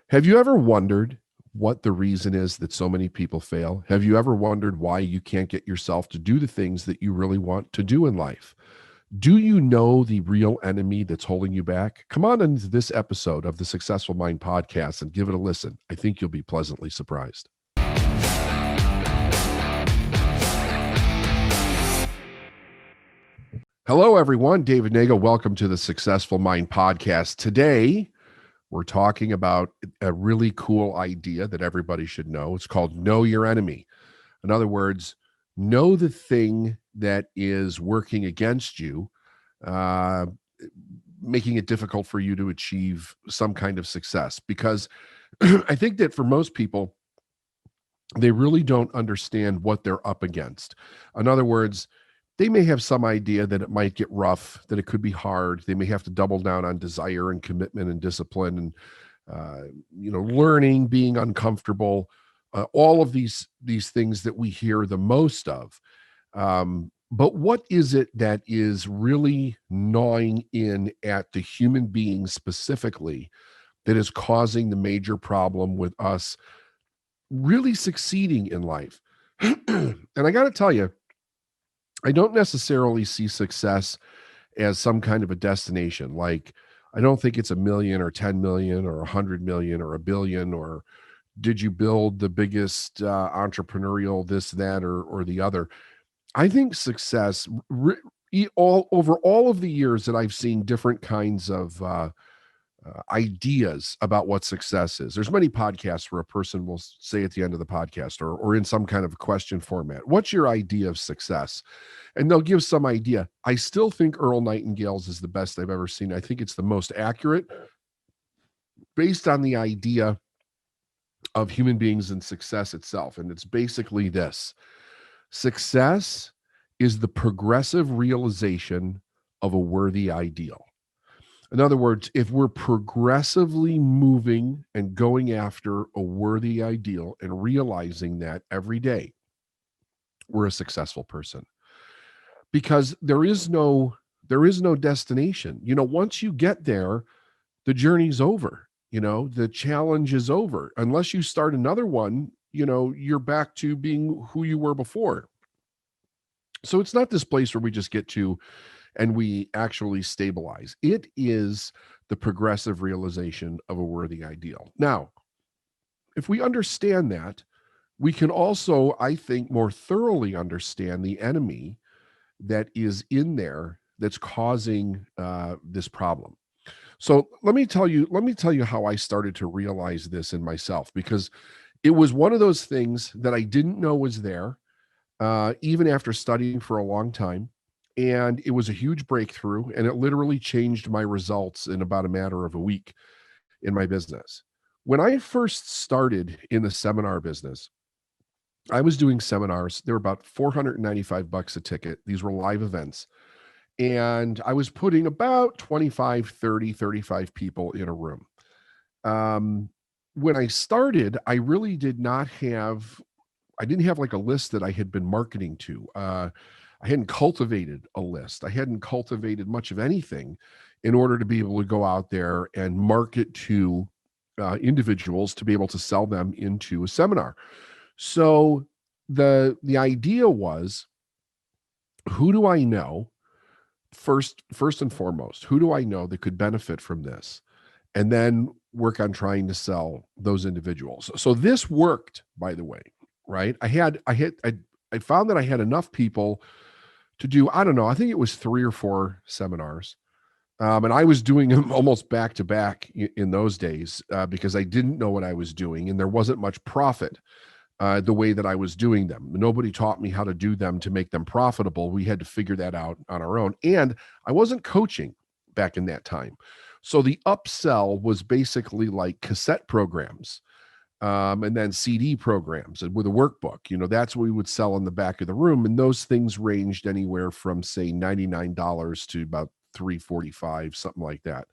Have you ever wondered what the reason is that so many people fail? Have you ever wondered why you can't get yourself to do the things that you really want to do in life? Do you know the real enemy that's holding you back? Come on into this episode of the Successful Mind podcast and give it a listen. I think you'll be pleasantly surprised. Hello, everyone. David Nagel. Welcome to the Successful Mind podcast. Today, we're talking about a really cool idea that everybody should know. It's called Know Your Enemy. In other words, know the thing that is working against you, making it difficult for you to achieve some kind of success. Because I think that for most people, they really don't understand what they're up against. In other words, they may have some idea that it might get rough, that it could be hard. They may have to double down on desire and commitment and discipline and, learning, being uncomfortable, all of these things that we hear the most of. But what is it that is really gnawing in at the human being specifically that is causing the major problem with us really succeeding in life? And I got to tell you, I don't necessarily see success as some kind of a destination. Like, I don't think it's 1 million or 10 million or 100 million or 1 billion, or did you build the biggest entrepreneurial this, that, or the other. I think success, over all of the years that I've seen different kinds of ideas about what success is. There's many podcasts where a person will say at the end of the podcast or in some kind of question format, what's your idea of success? And they'll give some idea. I still think Earl Nightingale's is the best I've ever seen. I think it's the most accurate based on the idea of human beings and success itself. And it's basically this: success is the progressive realization of a worthy ideal. In other words, if we're progressively moving and going after a worthy ideal and realizing that every day, we're a successful person. Because there is no destination. Once you get there, the journey's over. The challenge is over. Unless you start another one, you're back to being who you were before. So it's not this place where we just get to and we actually stabilize. It is the progressive realization of a worthy ideal. Now, if we understand that, we can also, I think, more thoroughly understand the enemy that is in there that's causing this problem. So let me tell you how I started to realize this in myself, because it was one of those things that I didn't know was there, even after studying for a long time. And it was a huge breakthrough, and it literally changed my results in about a matter of a week in my business. When I first started in the seminar business, I was doing seminars. They were about $495 a ticket. These were live events. And I was putting about 25, 30, 35 people in a room. When I started, I really didn't have like a list that I had been marketing to. I hadn't cultivated a list. I hadn't cultivated much of anything in order to be able to go out there and market to individuals to be able to sell them into a seminar. So the idea was, who do I know first and foremost? Who do I know that could benefit from this? And then work on trying to sell those individuals. So this worked, by the way, right? I found that I had enough people to do, I don't know, I think it was 3 or 4 seminars. And I was doing them almost back to back in those days because I didn't know what I was doing, and there wasn't much profit the way that I was doing them. Nobody taught me how to do them to make them profitable. We had to figure that out on our own. And I wasn't coaching back in that time. So the upsell was basically like cassette programs. And then CD programs with a workbook. That's what we would sell in the back of the room. And those things ranged anywhere from, say, $99 to about $345, something like that.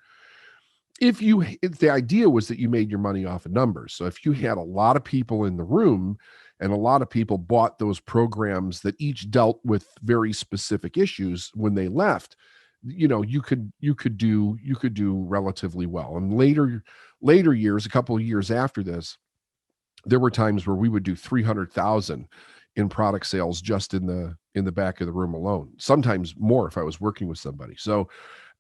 If the idea was that you made your money off of numbers. So if you had a lot of people in the room and a lot of people bought those programs that each dealt with very specific issues, when they left, you could do relatively well. And later years, a couple of years after this, there were times where we would do 300,000 in product sales just in the back of the room alone, sometimes more if I was working with somebody. So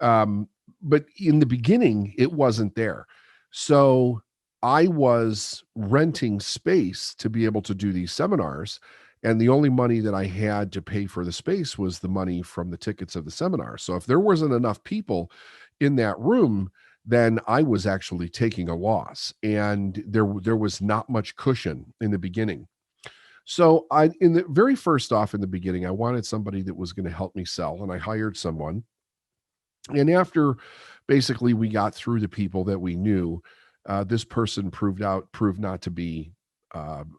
but in the beginning it wasn't there. So I was renting space to be able to do these seminars, and the only money that I had to pay for the space was the money from the tickets of the seminar. So if there wasn't enough people in that room, then I was actually taking a loss, and there was not much cushion in the beginning. So in the very first off in the beginning, I wanted somebody that was going to help me sell, and I hired someone. And after basically we got through the people that we knew, this person proved not to be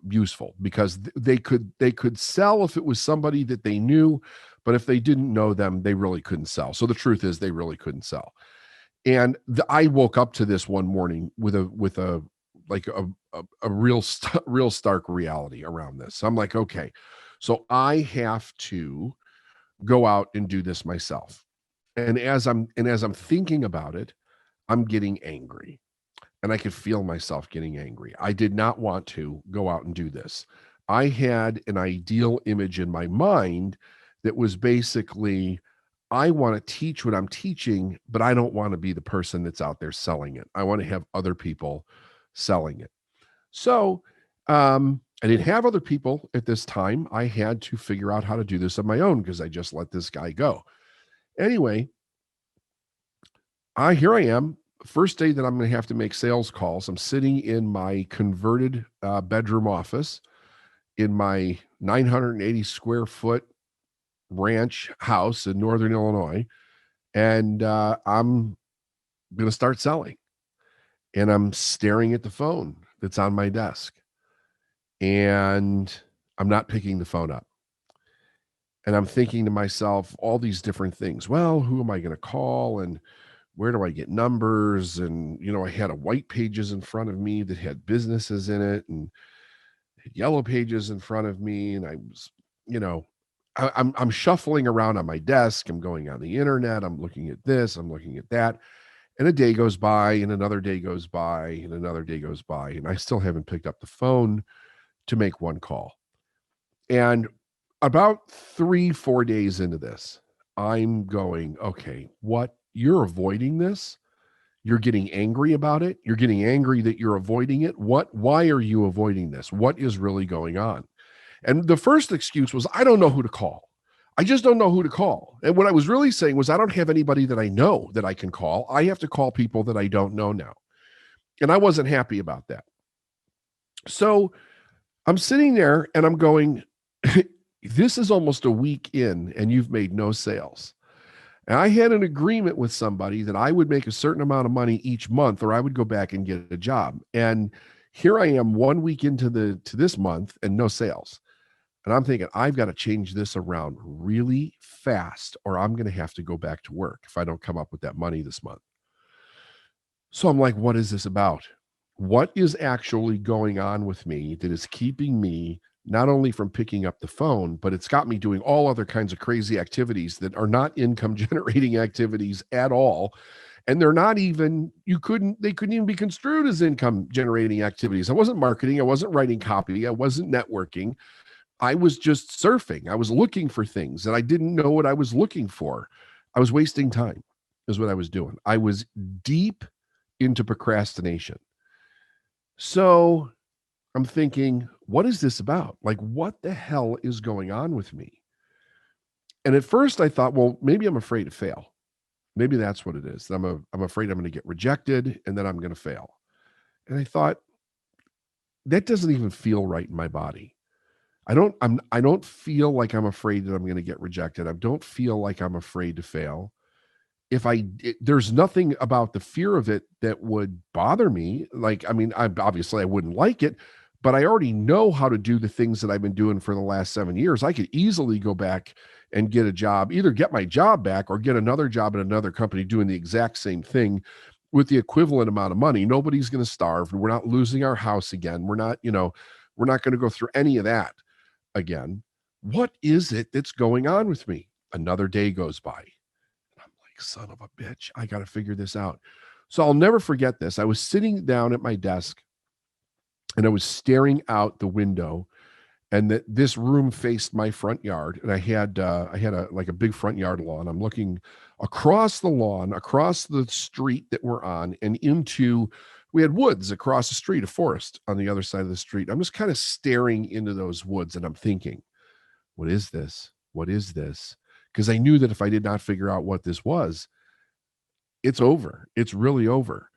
useful, because they could sell if it was somebody that they knew, but if they didn't know them, they really couldn't sell. So the truth is, they really couldn't sell. And I woke up to this one morning with a like a real stark reality around this. So I'm like, okay, so I have to go out and do this myself. And as I'm thinking about it, I'm getting angry, and I could feel myself getting angry. I did not want to go out and do this. I had an ideal image in my mind that was basically, I want to teach what I'm teaching, but I don't want to be the person that's out there selling it. I want to have other people selling it. So I didn't have other people at this time. I had to figure out how to do this on my own because I just let this guy go. Anyway, here I am. First day that I'm going to have to make sales calls. I'm sitting in my converted bedroom office in my 980 square foot ranch house in Northern Illinois. And I'm going to start selling. And I'm staring at the phone that's on my desk. And I'm not picking the phone up. And I'm thinking to myself all these different things. Well, who am I going to call? And where do I get numbers? And, I had a white pages in front of me that had businesses in it, and yellow pages in front of me. And I was, I'm shuffling around on my desk. I'm going on the internet. I'm looking at this. I'm looking at that. And a day goes by, and another day goes by, and another day goes by. And I still haven't picked up the phone to make one call. And about 3-4 days into this, I'm going, okay, what? You're avoiding this? You're getting angry about it? You're getting angry that you're avoiding it? Why are you avoiding this? What is really going on? And the first excuse was, I don't know who to call. I just don't know who to call. And what I was really saying was, I don't have anybody that I know that I can call. I have to call people that I don't know now. And I wasn't happy about that. So I'm sitting there and I'm going, this is almost a week in and you've made no sales. And I had an agreement with somebody that I would make a certain amount of money each month, or I would go back and get a job. And here I am 1 week into this month and no sales. And I'm thinking, I've got to change this around really fast, or I'm going to have to go back to work if I don't come up with that money this month. So I'm like, what is this about? What is actually going on with me that is keeping me not only from picking up the phone, but it's got me doing all other kinds of crazy activities that are not income generating activities at all. And they're not even, they couldn't even be construed as income generating activities. I wasn't marketing. I wasn't writing copy. I wasn't networking. I was just surfing. I was looking for things and I didn't know what I was looking for. I was wasting time is what I was doing. I was deep into procrastination. So I'm thinking, what is this about? Like, what the hell is going on with me? And at first I thought, well, maybe I'm afraid to fail. Maybe that's what it is. I'm afraid I'm going to get rejected and then I'm going to fail. And I thought, that doesn't even feel right in my body. I don't feel like I'm afraid that I'm going to get rejected. I don't feel like I'm afraid to fail. There's nothing about the fear of it that would bother me. Like, I mean, obviously I wouldn't like it, but I already know how to do the things that I've been doing for the last 7 years. I could easily go back and get a job, either get my job back or get another job at another company doing the exact same thing with the equivalent amount of money. Nobody's going to starve. We're not losing our house again. We're not going to go through any of that again. What is it that's going on with me? Another day goes by. And I'm like, like, son of a bitch, I got to figure this out. So I'll never forget this. I was sitting down at my desk and I was staring out the window, and that this room faced my front yard, and I had a like a big front yard lawn. I'm looking across the lawn, across the street that we're on, and into we had woods across the street, a forest on the other side of the street. I'm just kind of staring into those woods, and I'm thinking, what is this? What is this? Because I knew that if I did not figure out what this was, it's over. It's really over.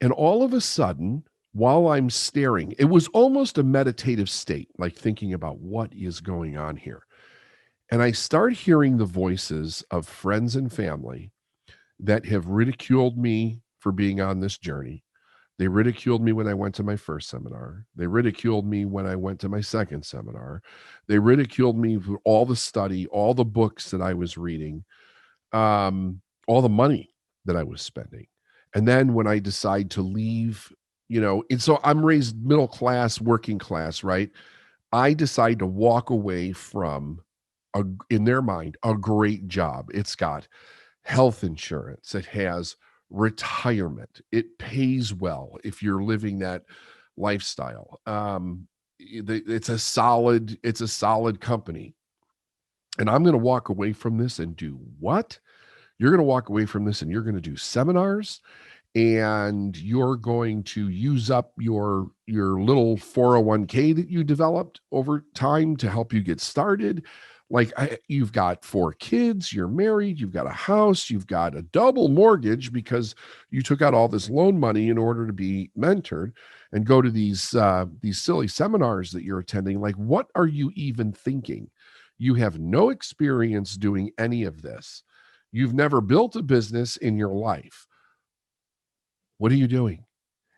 And all of a sudden, while I'm staring, it was almost a meditative state, like thinking about what is going on here. And I start hearing the voices of friends and family that have ridiculed me for being on this journey. They ridiculed me when I went to my first seminar. They ridiculed me when I went to my second seminar. They ridiculed me for all the study, all the books that I was reading, all the money that I was spending. And then when I decide to leave, and so I'm raised middle class, working class, right? I decide to walk away from in their mind, a great job. It's got health insurance. It has retirement. It pays well if you're living that lifestyle. It's a solid company. And I'm going to walk away from this and do what? You're going to walk away from this and you're going to do seminars, and you're going to use up your little 401k that you developed over time to help you get started. Like, you've got 4 kids, you're married, you've got a house, you've got a double mortgage because you took out all this loan money in order to be mentored and go to these silly seminars that you're attending. Like, what are you even thinking? You have no experience doing any of this. You've never built a business in your life. What are you doing?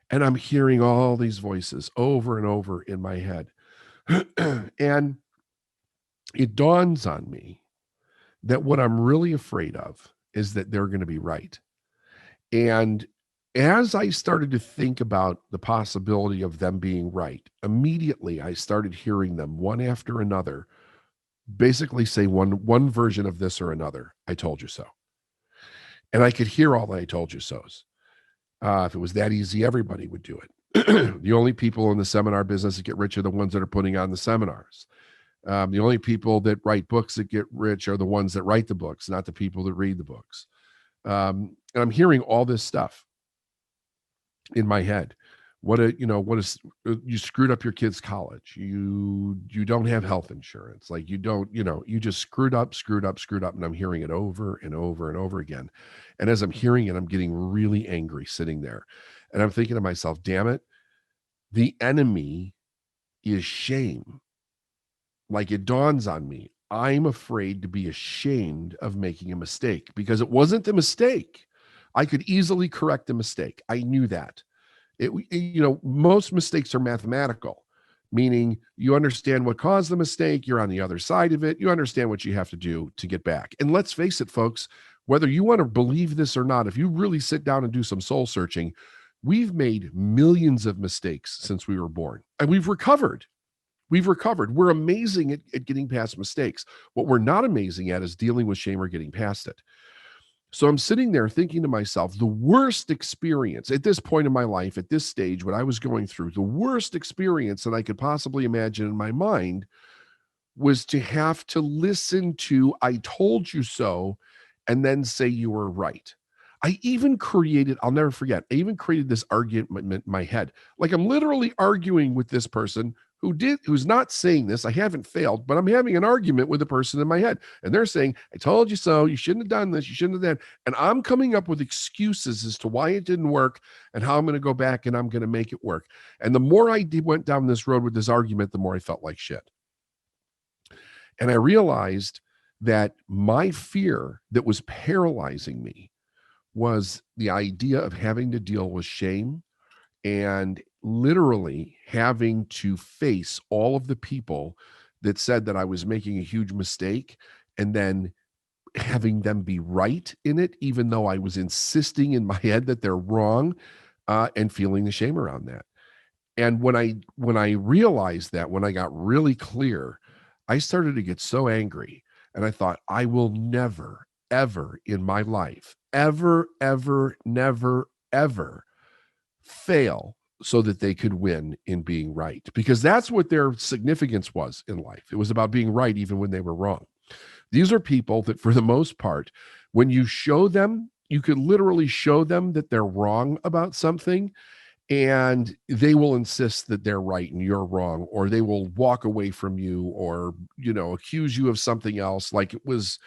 And I'm hearing all these voices over and over in my head. And it dawns on me that what I'm really afraid of is that they're going to be right. And as I started to think about the possibility of them being right, immediately I started hearing them one after another basically say one version of this or another. I told you so. And I could hear all the I told you so's. If it was that easy, everybody would do it. The only people in the seminar business that get rich are the ones that are putting on the seminars. The only people that write books that get rich are the ones that write the books, not the people that read the books. And I'm hearing all this stuff in my head. You screwed up your kid's college. You don't have health insurance. Like, you just screwed up. And I'm hearing it over and over and over again. And as I'm hearing it, I'm getting really angry sitting there. And I'm thinking to myself, damn it, the enemy is shame. Like, it dawns on me, I'm afraid to be ashamed of making a mistake because it wasn't a mistake. I could easily correct the mistake. I knew that. Most mistakes are mathematical, meaning you understand what caused the mistake. You're on the other side of it. You understand what you have to do to get back. And let's face it, folks, whether you want to believe this or not, if you really sit down and do some soul searching, we've made millions of mistakes since we were born, and we've recovered. We're amazing at getting past mistakes. What we're not amazing at is dealing with shame or getting past it. So I'm sitting there thinking to myself, the worst experience at this point in my life, at this stage, what I was going through, the worst experience that I could possibly imagine in my mind was to have to listen to I told you so and then say you were right. I'll never forget, I even created this argument in my head. Like, I'm literally arguing with this person who's not saying this. I haven't failed, but I'm having an argument with the person in my head. And they're saying, I told you so. You shouldn't have done this. You shouldn't have done. And I'm coming up with excuses as to why it didn't work and how I'm going to go back and I'm going to make it work. And the more I went down this road with this argument, the more I felt like shit. And I realized that my fear that was paralyzing me was the idea of having to deal with shame and literally having to face all of the people that said that I was making a huge mistake, and then having them be right in it, even though I was insisting in my head that they're wrong, and feeling the shame around that. And when I realized that, when I got really clear, I started to get so angry, and I thought, I will never, ever in my life, ever, ever, never, ever fail so that they could win in being right, because that's what their significance was in life. It was about being right even when they were wrong. These are people that, for the most part, when you show them, you could literally show them that they're wrong about something, and they will insist that they're right and you're wrong, or they will walk away from you, or accuse you of something else. Like, it was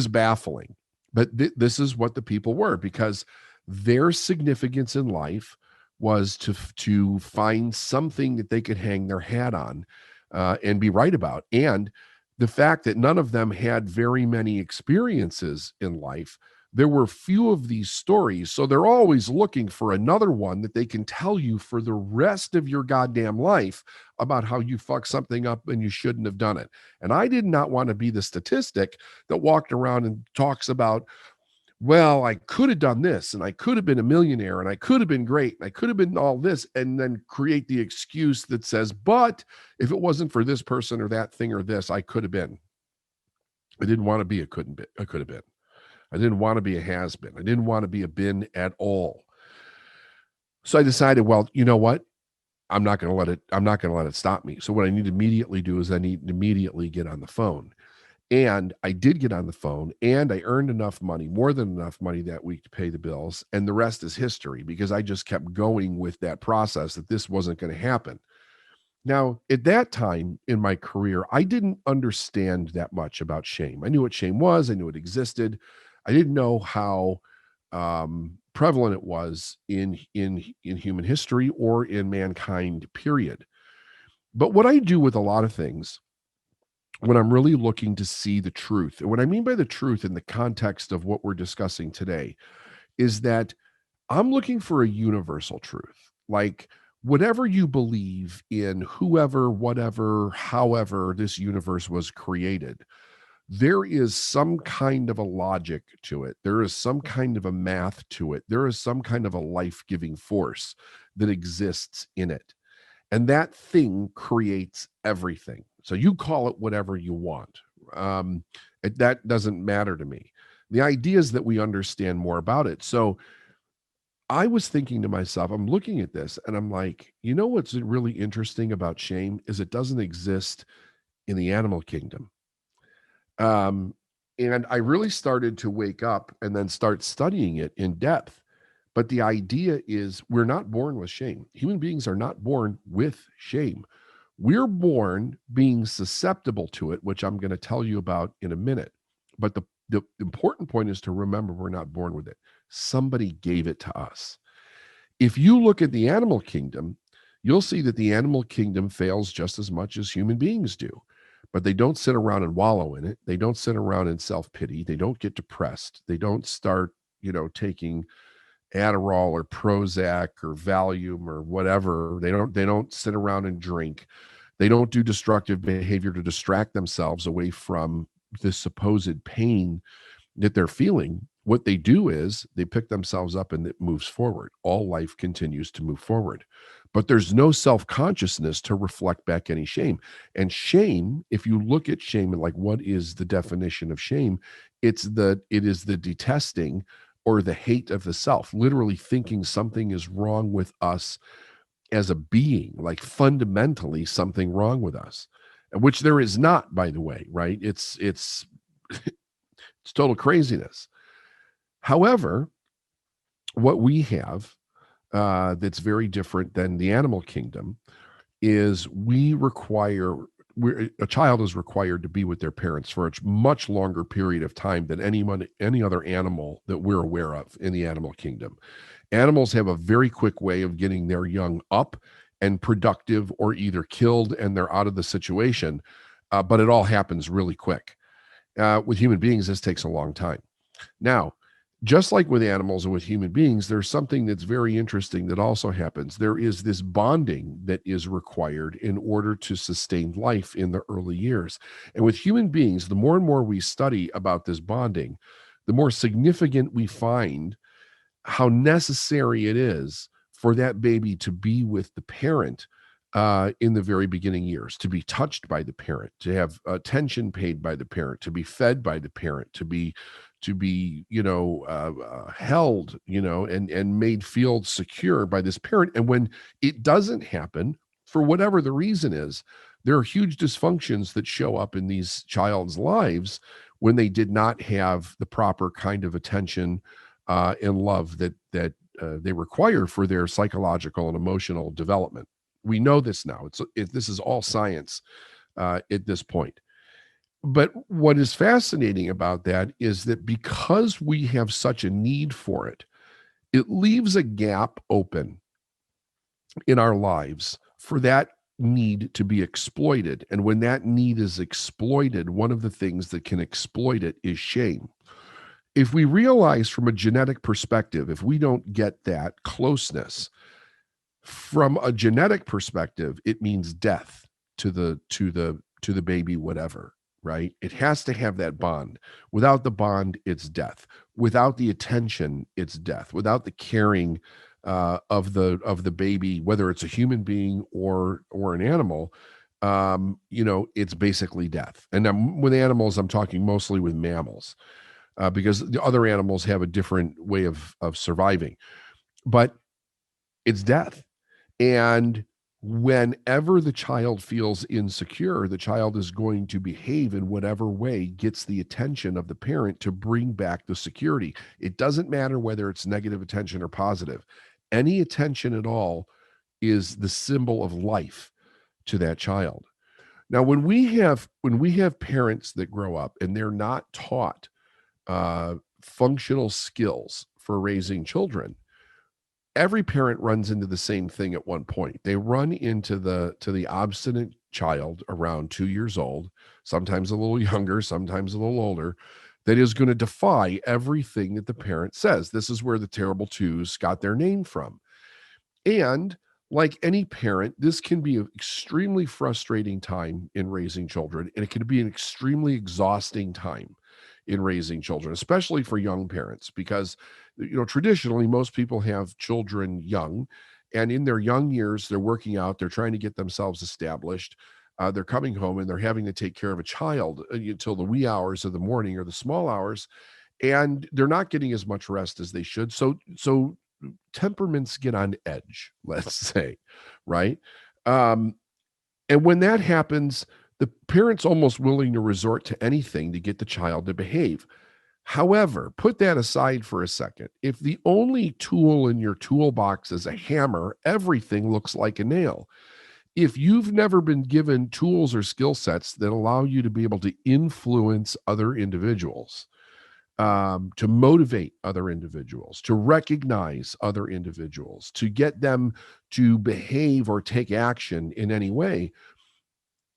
baffling. But this is what the people were, because their significance in life was to find something that they could hang their hat on, and be right about. And the fact that none of them had very many experiences in life, there were few of these stories. So they're always looking for another one that they can tell you for the rest of your goddamn life about how you fucked something up and you shouldn't have done it. And I did not want to be the statistic that walked around and talks about, well, I could have done this, and I could have been a millionaire, and I could have been great, and I could have been all this, and then create the excuse that says, but if it wasn't for this person or that thing or this, I could have been. I didn't want to be a couldn't be. I could have been. I didn't want to be a has been. I didn't want to be a been at all. So I decided, well, you know what? I'm not going to let it stop me. So what I need to immediately do is I need to immediately get on the phone. And I did get on the phone, and I earned enough money, more than enough money that week to pay the bills. And the rest is history, because I just kept going with that process that this wasn't going to happen. Now, at that time in my career, I didn't understand that much about shame. I knew what shame was, I knew it existed. I didn't know how prevalent it was in human history or in mankind, period. But what I do with a lot of things, when I'm really looking to see the truth, and what I mean by the truth in the context of what we're discussing today, is that I'm looking for a universal truth. Like, whatever you believe in, whoever, whatever, however this universe was created, there is some kind of a logic to it. There is some kind of a math to it. There is some kind of a life-giving force that exists in it. And that thing creates everything. So you call it whatever you want. That doesn't matter to me. The idea is that we understand more about it. So I was thinking to myself, I'm looking at this and I'm like, what's really interesting about shame is it doesn't exist in the animal kingdom. And I really started to wake up and then start studying it in depth. But the idea is, we're not born with shame. Human beings are not born with shame. We're born being susceptible to it, which I'm going to tell you about in a minute. But the important point is to remember, we're not born with it. Somebody gave it to us. If you look at the animal kingdom, you'll see that the animal kingdom fails just as much as human beings do. But they don't sit around and wallow in it. They don't sit around in self-pity. They don't get depressed. They don't start, taking Adderall or Prozac or Valium or whatever. They don't sit around and drink. They don't do destructive behavior to distract themselves away from this supposed pain that they're feeling. What they do is they pick themselves up and it moves forward. All life continues to move forward. But there's no self-consciousness to reflect back any shame. And shame, if you look at shame and like, what is the definition of shame? It is the detesting or the hate of the self, literally thinking something is wrong with us as a being, like fundamentally something wrong with us, which there is not, by the way, right? It's it's total craziness. However, what we have that's very different than the animal kingdom is a child is required to be with their parents for a much longer period of time than any other animal that we're aware of in the animal kingdom. Animals have a very quick way of getting their young up and productive, or either killed and they're out of the situation, but it all happens really quick. With human beings, this takes a long time. Now, just like with animals and with human beings, there's something that's very interesting that also happens. There is this bonding that is required in order to sustain life in the early years. And with human beings, the more and more we study about this bonding, the more significant we find how necessary it is for that baby to be with the parent in the very beginning years, to be touched by the parent, to have attention paid by the parent, to be fed by the parent, to be held, and made feel secure by this parent. And when it doesn't happen, for whatever the reason is, there are huge dysfunctions that show up in these child's lives when they did not have the proper kind of attention and love that they require for their psychological and emotional development. We know this now. This is all science at this point. But what is fascinating about that is that because we have such a need for it, it leaves a gap open in our lives for that need to be exploited. And when that need is exploited, one of the things that can exploit it is shame. If we realize from a genetic perspective, if we don't get that closeness, from a genetic perspective, it means death to the baby, whatever, right? It has to have that bond. Without the bond, it's death. Without the attention, it's death. Without the caring of the baby, whether it's a human being or an animal, it's basically death. And with animals, I'm talking mostly with mammals, because the other animals have a different way of surviving, but it's death. And whenever the child feels insecure, the child is going to behave in whatever way gets the attention of the parent to bring back the security. It doesn't matter whether it's negative attention or positive. Any attention at all is the symbol of life to that child. Now, when we have parents that grow up and they're not taught functional skills for raising children, every parent runs into the same thing at one point. They run into the obstinate child around 2 years old, sometimes a little younger, sometimes a little older, that is going to defy everything that the parent says. This is where the terrible twos got their name from. And like any parent, this can be an extremely frustrating time in raising children, and it can be an extremely exhausting time in raising children, especially for young parents, because traditionally most people have children young, and in their young years they're working out, they're trying to get themselves established, they're coming home and they're having to take care of a child until the wee hours of the morning or the small hours, and they're not getting as much rest as they should. So temperaments get on edge, let's say, right? And when that happens, the parent's almost willing to resort to anything to get the child to behave. However, put that aside for a second. If the only tool in your toolbox is a hammer, everything looks like a nail. If you've never been given tools or skill sets that allow you to be able to influence other individuals, to motivate other individuals, to recognize other individuals, to get them to behave or take action in any way,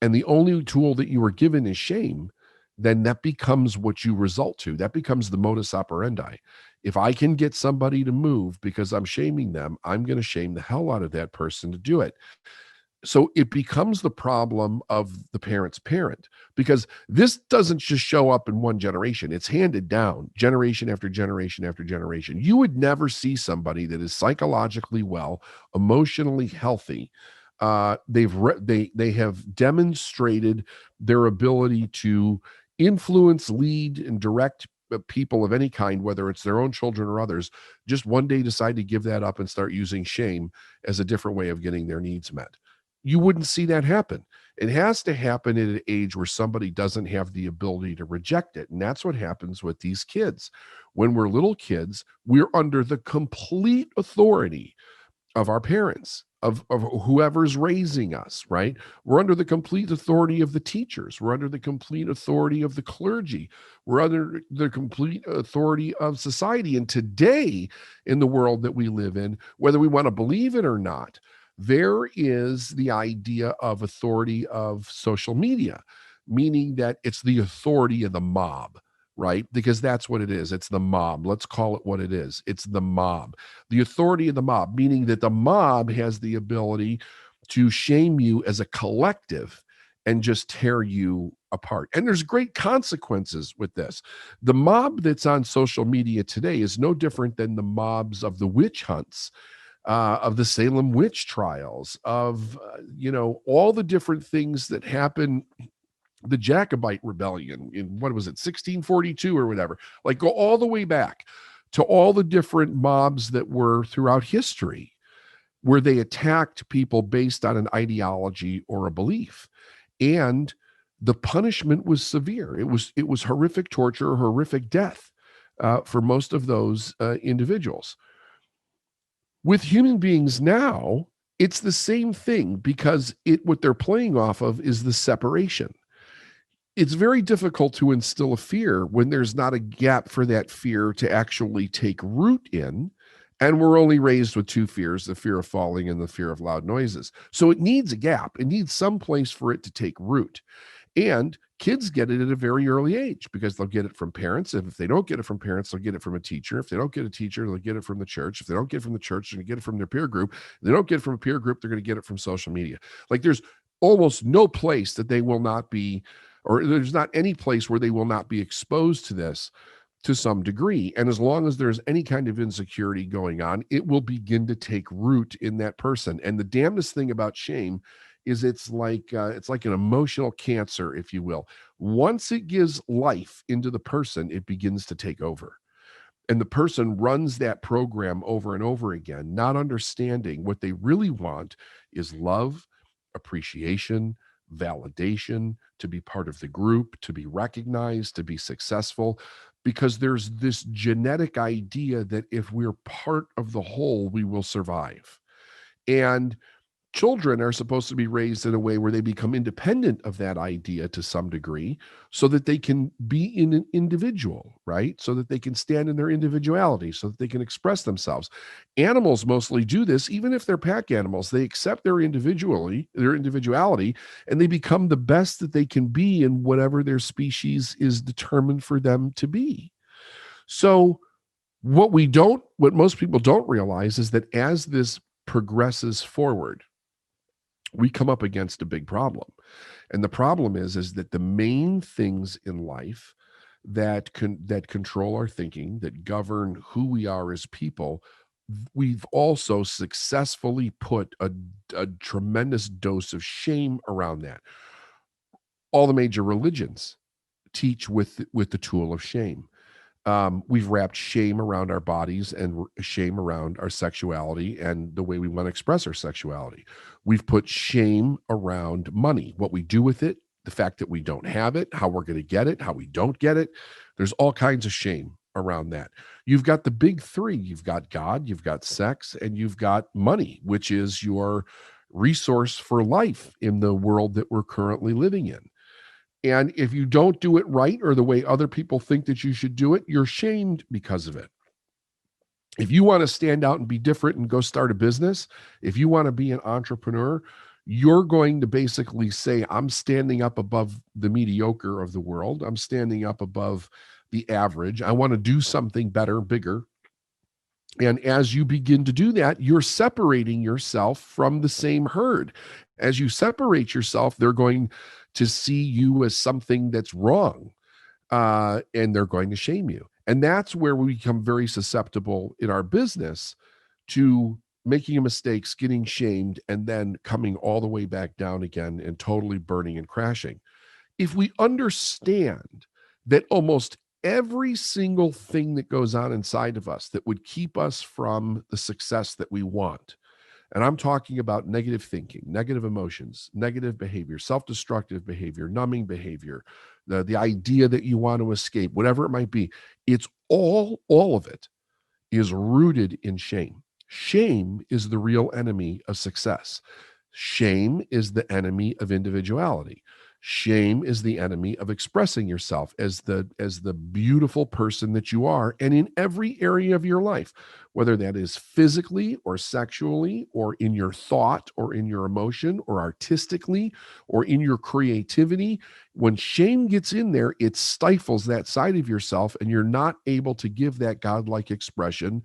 and the only tool that you were given is shame, then that becomes what you result to. That becomes the modus operandi. If I can get somebody to move because I'm shaming them, I'm going to shame the hell out of that person to do it. So it becomes the problem of the parent's parent, because this doesn't just show up in one generation. It's handed down generation after generation after generation. You would never see somebody that is psychologically well, emotionally healthy. They have demonstrated their ability to influence, lead, and direct people of any kind, whether it's their own children or others, just one day decide to give that up and start using shame as a different way of getting their needs met. You wouldn't see that happen. It has to happen at an age where somebody doesn't have the ability to reject it. And that's what happens with these kids. When we're little kids, we're under the complete authority of our parents, of whoever's raising us, right? We're under the complete authority of the teachers. We're under the complete authority of the clergy. We're under the complete authority of society. And today, in the world that we live in, whether we want to believe it or not, there is the idea of authority of social media, meaning that it's the authority of the mob, right? Because that's what it is. It's the mob. Let's call it what it is. It's the mob. The authority of the mob, meaning that the mob has the ability to shame you as a collective and just tear you apart. And there's great consequences with this. The mob that's on social media today is no different than the mobs of the witch hunts of the Salem witch trials, of, all the different things that happen, the Jacobite rebellion in, what was it, 1642 or whatever, like go all the way back to all the different mobs that were throughout history where they attacked people based on an ideology or a belief. And the punishment was severe. It was horrific torture, horrific death for most of those individuals. With human beings now, it's the same thing, because what they're playing off of is the separation. It's very difficult to instill a fear when there's not a gap for that fear to actually take root in. And we're only raised with two fears, the fear of falling and the fear of loud noises. So it needs a gap. It needs some place for it to take root. And kids get it at a very early age because they'll get it from parents. And if they don't get it from parents, they'll get it from a teacher. If they don't get a teacher, they'll get it from the church. If they don't get it from the church, they're going to get it from their peer group. If they don't get it from a peer group, they're going to get it from social media. Like there's almost no place that they will not be, or there's not any place where they will not be exposed to this to some degree. And as long as there's any kind of insecurity going on, it will begin to take root in that person. And the damnedest thing about shame is it's like an emotional cancer, if you will. Once it gives life into the person, it begins to take over. And the person runs that program over and over again, not understanding what they really want is love, appreciation, validation, to be part of the group, to be recognized, to be successful, because there's this genetic idea that if we're part of the whole, we will survive. And children are supposed to be raised in a way where they become independent of that idea to some degree so that they can be in an individual, right? So that they can stand in their individuality, so that they can express themselves. Animals mostly do this, even if they're pack animals. They accept their individuality, and they become the best that they can be in whatever their species is determined for them to be. So what most people don't realize is that as this progresses forward, we come up against a big problem. And the problem is that the main things in life that control our thinking, that govern who we are as people, we've also successfully put a tremendous dose of shame around that. All the major religions teach with the tool of shame. We've wrapped shame around our bodies and shame around our sexuality and the way we want to express our sexuality. We've put shame around money, what we do with it, the fact that we don't have it, how we're going to get it, how we don't get it. There's all kinds of shame around that. You've got the big three. You've got God, you've got sex, and you've got money, which is your resource for life in the world that we're currently living in. And if you don't do it right or the way other people think that you should do it, you're shamed because of it. If you want to stand out and be different and go start a business, if you want to be an entrepreneur, you're going to basically say, I'm standing up above the mediocre of the world. I'm standing up above the average. I want to do something better, bigger. And as you begin to do that, you're separating yourself from the same herd. As you separate yourself, they're going to see you as something that's wrong, and they're going to shame you. And that's where we become very susceptible in our business to making mistakes, getting shamed, and then coming all the way back down again and totally burning and crashing. If we understand that almost every single thing that goes on inside of us that would keep us from the success that we want, and I'm talking about negative thinking, negative emotions, negative behavior, self-destructive behavior, numbing behavior, the idea that you want to escape, whatever it might be, it's all of it is rooted in shame. Shame is the real enemy of success. Shame is the enemy of individuality. Shame is the enemy of expressing yourself as the beautiful person that you are, and in every area of your life, whether that is physically or sexually or in your thought or in your emotion or artistically or in your creativity. When shame gets in there, it stifles that side of yourself, and you're not able to give that godlike expression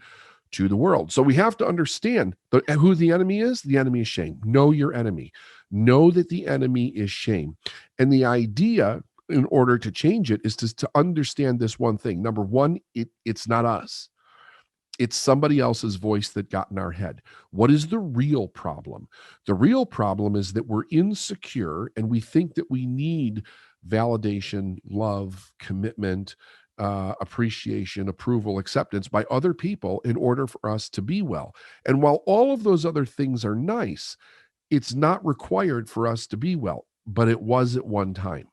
to the world. So we have to understand who the enemy is. The enemy is shame. Know your enemy. Know that the enemy is shame. And the idea, in order to change it, is to understand this one thing. Number one, it's not us. It's somebody else's voice that got in our head. What is the real problem? The real problem is that we're insecure and we think that we need validation, love, commitment, appreciation, approval, acceptance by other people in order for us to be well. And while all of those other things are nice, it's not required for us to be well, but it was at one time.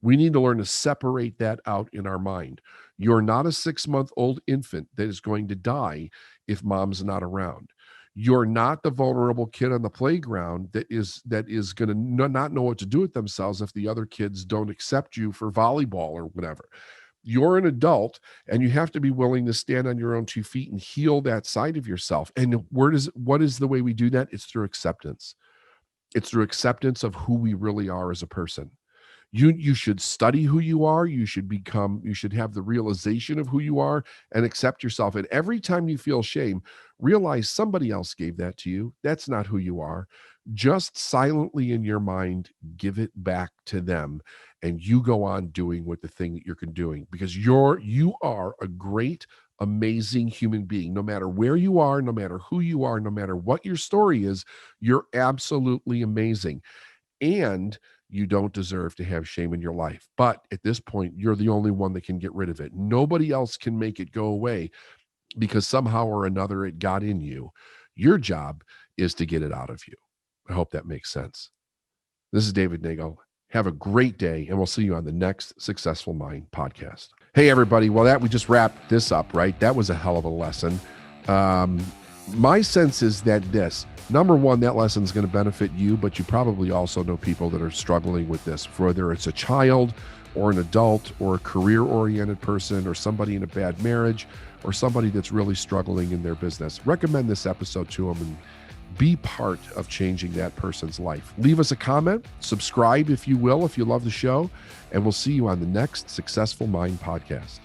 We need to learn to separate that out in our mind. You're not a 6-month-old infant that is going to die if mom's not around. You're not the vulnerable kid on the playground that is going to not know what to do with themselves if the other kids don't accept you for volleyball or whatever. You're an adult and you have to be willing to stand on your own 2 feet and heal that side of yourself. And what is the way we do that? It's through acceptance. It's through acceptance of who we really are as a person. You should study who you are. You should have the realization of who you are and accept yourself. And every time you feel shame, realize somebody else gave that to you. That's not who you are. Just silently in your mind, give it back to them. And you go on doing what the thing that you're doing, because you are a great, amazing human being. No matter where you are, no matter who you are, no matter what your story is, you're absolutely amazing. And you don't deserve to have shame in your life. But at this point, you're the only one that can get rid of it. Nobody else can make it go away because somehow or another it got in you. Your job is to get it out of you. I hope that makes sense. This is David Nagel. Have a great day, and we'll see you on the next Successful Mind podcast. Hey, everybody. Well, we just wrapped this up, right? That was a hell of a lesson. My sense is that number one, that lesson is going to benefit you, but you probably also know people that are struggling with this, whether it's a child or an adult or a career-oriented person or somebody in a bad marriage or somebody that's really struggling in their business. Recommend this episode to them and be part of changing that person's life. Leave us a comment, subscribe if you will, if you love the show, and we'll see you on the next Successful Mind podcast.